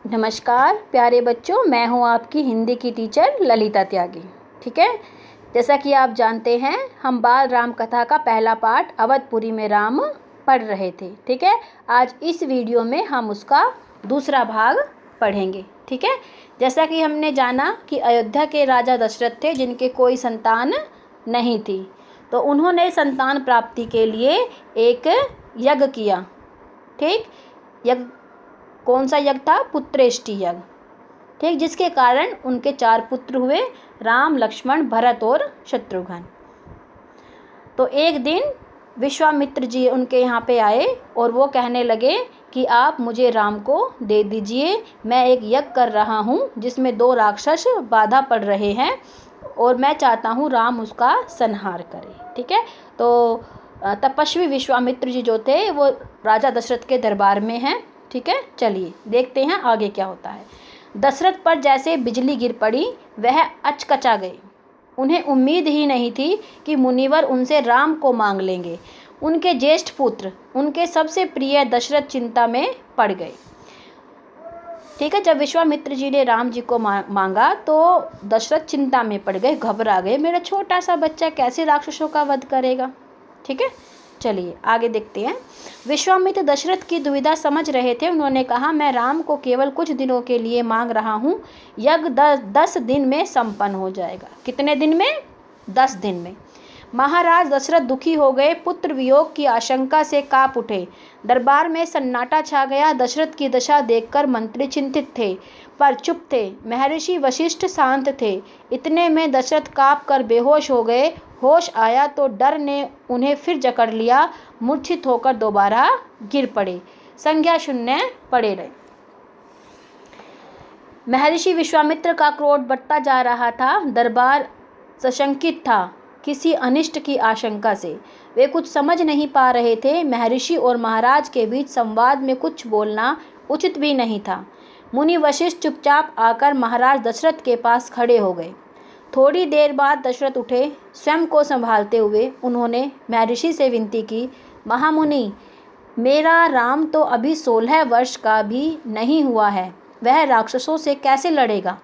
नमस्कार प्यारे बच्चों, मैं हूं आपकी हिंदी की टीचर ललिता त्यागी। ठीक है, जैसा कि आप जानते हैं हम बाल राम कथा का पहला पाठ अवधपुरी में राम पढ़ रहे थे। ठीक है, आज इस वीडियो में हम उसका दूसरा भाग पढ़ेंगे। ठीक है, जैसा कि हमने जाना कि अयोध्या के राजा दशरथ थे जिनके कोई संतान नहीं थी, तो उन्होंने संतान प्राप्ति के लिए एक यज्ञ किया। ठीक, यज्ञ कौन सा यज्ञ था? पुत्रेष्टि यज्ञ। ठीक, जिसके कारण उनके 4 पुत्र हुए, राम, लक्ष्मण, भरत और शत्रुघ्न। तो एक दिन विश्वामित्र जी उनके यहाँ पे आए और वो कहने लगे कि आप मुझे राम को दे दीजिए, मैं एक यज्ञ कर रहा हूँ जिसमें 2 राक्षस बाधा पड़ रहे हैं और मैं चाहता हूँ राम उसका संहार करे। ठीक है, तो तपस्वी विश्वामित्र जी जो थे वो राजा दशरथ के दरबार में हैं। ठीक है, चलिए देखते हैं आगे क्या होता है। दशरथ पर जैसे बिजली गिर पड़ी, वह अचकचा गए। उन्हें उम्मीद ही नहीं थी कि मुनिवर उनसे राम को मांग लेंगे। उनके ज्येष्ठ पुत्र, उनके सबसे प्रिय दशरथ चिंता में पड़ गए। ठीक है, जब विश्वामित्र जी ने राम जी को मांगा तो दशरथ चिंता में पड़ गए, घबरा गए। मेरा छोटा सा बच्चा कैसे राक्षसों का वध करेगा? ठीक है, चलिए आगे देखते हैं। विश्वामित्र दशरथ की दुविधा समझ रहे थे। उन्होंने कहा, मैं राम को केवल कुछ दिनों के लिए मांग रहा हूँ, यज्ञ 10 दिन में संपन्न हो जाएगा। कितने दिन में? 10 दिन में। महाराज दशरथ दुखी हो गए, पुत्र वियोग की आशंका से कांप उठे। दरबार में सन्नाटा छा गया। दशरथ की दशा देखकर मंत्री चिंतित थे पर चुप थे। महर्षि वशिष्ठ शांत थे। इतने में दशरथ कांप कर बेहोश हो गए। होश आया तो डर ने उन्हें फिर जकड़ लिया। मूर्छित होकर दोबारा गिर पड़े, संज्ञा शून्य पड़े रहे। महर्षि विश्वामित्र का क्रोध बढ़ता जा रहा था। दरबार सशंकित था किसी अनिष्ट की आशंका से। वे कुछ समझ नहीं पा रहे थे। महर्षि और महाराज के बीच संवाद में कुछ बोलना उचित भी नहीं था। मुनि वशिष्ठ चुपचाप आकर महाराज दशरथ के पास खड़े हो गए। थोड़ी देर बाद दशरथ उठे। स्वयं को संभालते हुए उन्होंने महर्षि से विनती की, महामुनि, मेरा राम तो अभी 16 वर्ष का भी नहीं हुआ है, वह राक्षसों से कैसे लड़ेगा?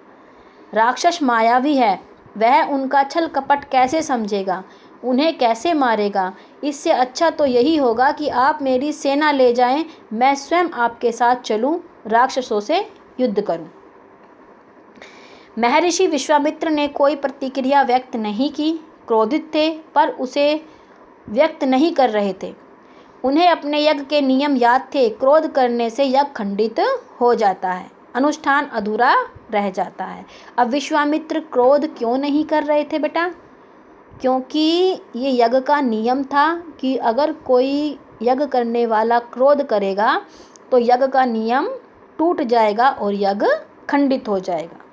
राक्षस मायावी है, वह उनका छल कपट कैसे समझेगा, उन्हें कैसे मारेगा? इससे अच्छा तो यही होगा कि आप मेरी सेना ले जाएं, मैं स्वयं आपके साथ चलूं, राक्षसों से युद्ध करूं। महर्षि विश्वामित्र ने कोई प्रतिक्रिया व्यक्त नहीं की। क्रोधित थे पर उसे व्यक्त नहीं कर रहे थे। उन्हें अपने यज्ञ के नियम याद थे। क्रोध करने से यज्ञ खंडित हो जाता है, अनुष्ठान अधूरा रह जाता है। अब विश्वामित्र क्रोध क्यों नहीं कर रहे थे बेटा? क्योंकि ये यज्ञ का नियम था कि अगर कोई यज्ञ करने वाला क्रोध करेगा तो यज्ञ का नियम टूट जाएगा और यज्ञ खंडित हो जाएगा।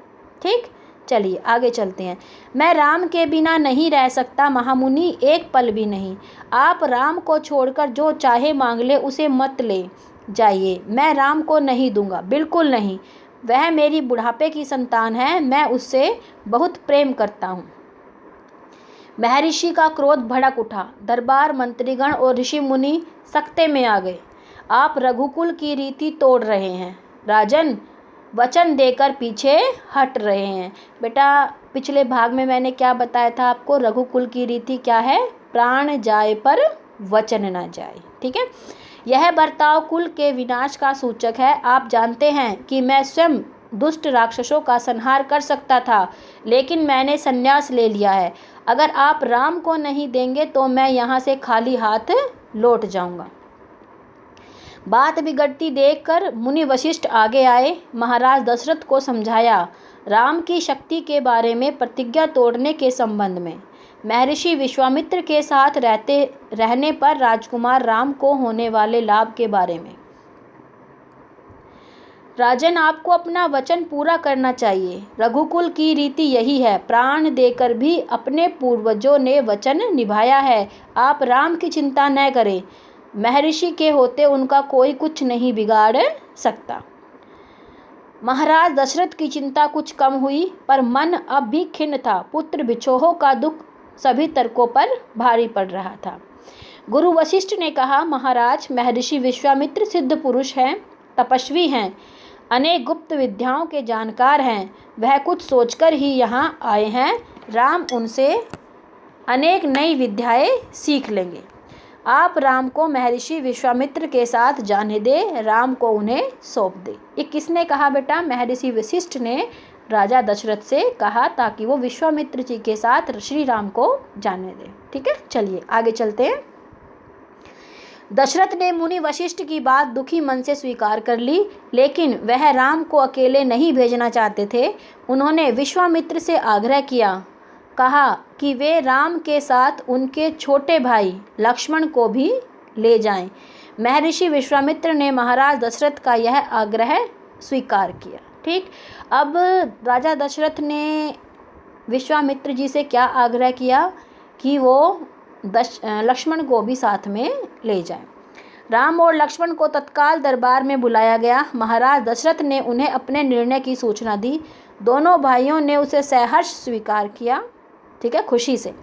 ठीक, चलिए आगे चलते हैं। मैं राम के बिना नहीं रह सकता महामुनि, एक पल भी नहीं। आप राम को छोड़कर जो चाहे मांग ले, उसे मत ले जाइए। मैं राम को नहीं दूंगा, बिल्कुल नहीं। वह मेरी बुढ़ापे की संतान है, मैं उससे बहुत प्रेम करता हूँ। महर्षि का क्रोध भड़क उठा। दरबार, मंत्रीगण और ऋषि मुनि सख्ते में आ गए। आप रघुकुल की रीति तोड़ रहे हैं। राजन, वचन देकर पीछे हट रहे हैं। बेटा, पिछले भाग में मैंने क्या बताया था आपको? रघुकुल की रीति क्या है? प्राण जाए पर वचन न जाए। ठीक है, यह बर्ताव कुल के विनाश का सूचक है। आप जानते हैं कि मैं स्वयं दुष्ट राक्षसों का संहार कर सकता था, लेकिन मैंने संन्यास ले लिया है। अगर आप राम को नहीं देंगे तो मैं यहाँ से खाली हाथ लौट जाऊंगा। बात बिगड़ती देखकर मुनि वशिष्ठ आगे आए। महाराज दशरथ को समझाया राम की शक्ति के बारे में, प्रतिज्ञा तोड़ने के संबंध में, महर्षि विश्वामित्र के साथ रहने पर राजकुमार राम को होने वाले लाभ के बारे में। राजन, आपको अपना वचन पूरा करना चाहिए। रघुकुल की रीति यही है। प्राण देकर भी अपने पूर्वजों ने वचन निभाया है। आप राम की चिंता न करें, महर्षि के होते उनका कोई कुछ नहीं बिगाड़ सकता। महाराज दशरथ की चिंता कुछ कम हुई पर मन अब भी खिन्न था। पुत्र बिछोह का दुख सभी तर्कों पर भारी पड़ रहा था। गुरु वशिष्ठ ने कहा, महाराज, महर्षि विश्वामित्र सिद्ध पुरुष हैं, तपस्वी हैं। अनेक गुप्त विद्याओं के जानकार हैं, वह कुछ सोचकर ही यहाँ आए हैं। राम उनसे अनेक नई विद्याएं सीख लेंगे। आप राम को महर्षि विश्वामित्र के साथ जाने दे, राम को उन्हें सौंप दे। ये किसने कहा बेटा? महर्षि वशिष्ठ ने राजा दशरथ से कहा ताकि वो विश्वामित्र जी के साथ श्री राम को जाने दे। ठीक है, चलिए आगे चलते हैं। दशरथ ने मुनि वशिष्ठ की बात दुखी मन से स्वीकार कर ली, लेकिन वह राम को अकेले नहीं भेजना चाहते थे। उन्होंने विश्वामित्र से आग्रह किया, कहा कि वे राम के साथ उनके छोटे भाई लक्ष्मण को भी ले जाएं। महर्षि विश्वामित्र ने महाराज दशरथ का यह आग्रह स्वीकार किया। ठीक, अब राजा दशरथ ने विश्वामित्र जी से क्या आग्रह किया कि वो लक्ष्मण को भी साथ में ले जाएं। राम और लक्ष्मण को तत्काल दरबार में बुलाया गया। महाराज दशरथ ने उन्हें अपने निर्णय की सूचना दी। दोनों भाइयों ने उसे सहर्ष स्वीकार किया। ठीक है, खुशी से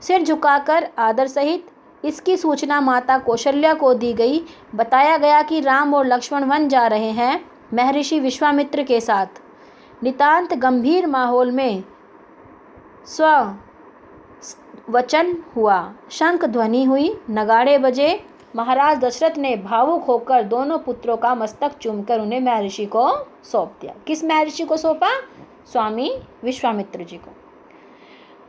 सिर झुकाकर आदर सहित। इसकी सूचना माता कौशल्या को दी गई। बताया गया कि राम और लक्ष्मण वन जा रहे हैं। महर्षि विश्वामित्र के साथ नितांत गंभीर माहौल में वचन हुआ, शंख ध्वनि हुई, नगाड़े बजे। महाराज दशरथ ने भावुक होकर दोनों पुत्रों का मस्तक चूमकर उन्हें महर्षि को सौंप दिया। किस महर्षि को सौंपा? स्वामी विश्वामित्र जी को।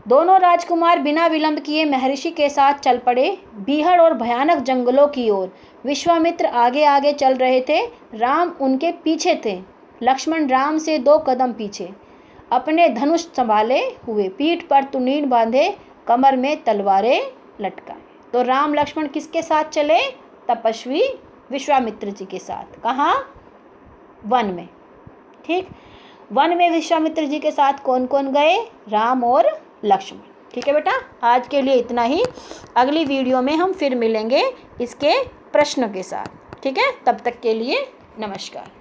दोनों राजकुमार बिना विलंब किए महर्षि के साथ चल पड़े, बीहड़ और भयानक जंगलों की ओर। विश्वामित्र आगे आगे चल रहे थे, राम उनके पीछे थे। लक्ष्मण राम से 2 कदम पीछे, अपने धनुष संभाले हुए, पीठ पर तुनीन बांधे, कमर में तलवारें लटकाए। तो राम लक्ष्मण किसके साथ चले? तपस्वी विश्वामित्र जी के साथ। कहाँ? वन में। ठीक, वन में विश्वामित्र जी के साथ कौन कौन गए? राम और लक्ष्मण। ठीक है बेटा, आज के लिए इतना ही। अगली वीडियो में हम फिर मिलेंगे इसके प्रश्न के साथ। ठीक है, तब तक के लिए नमस्कार।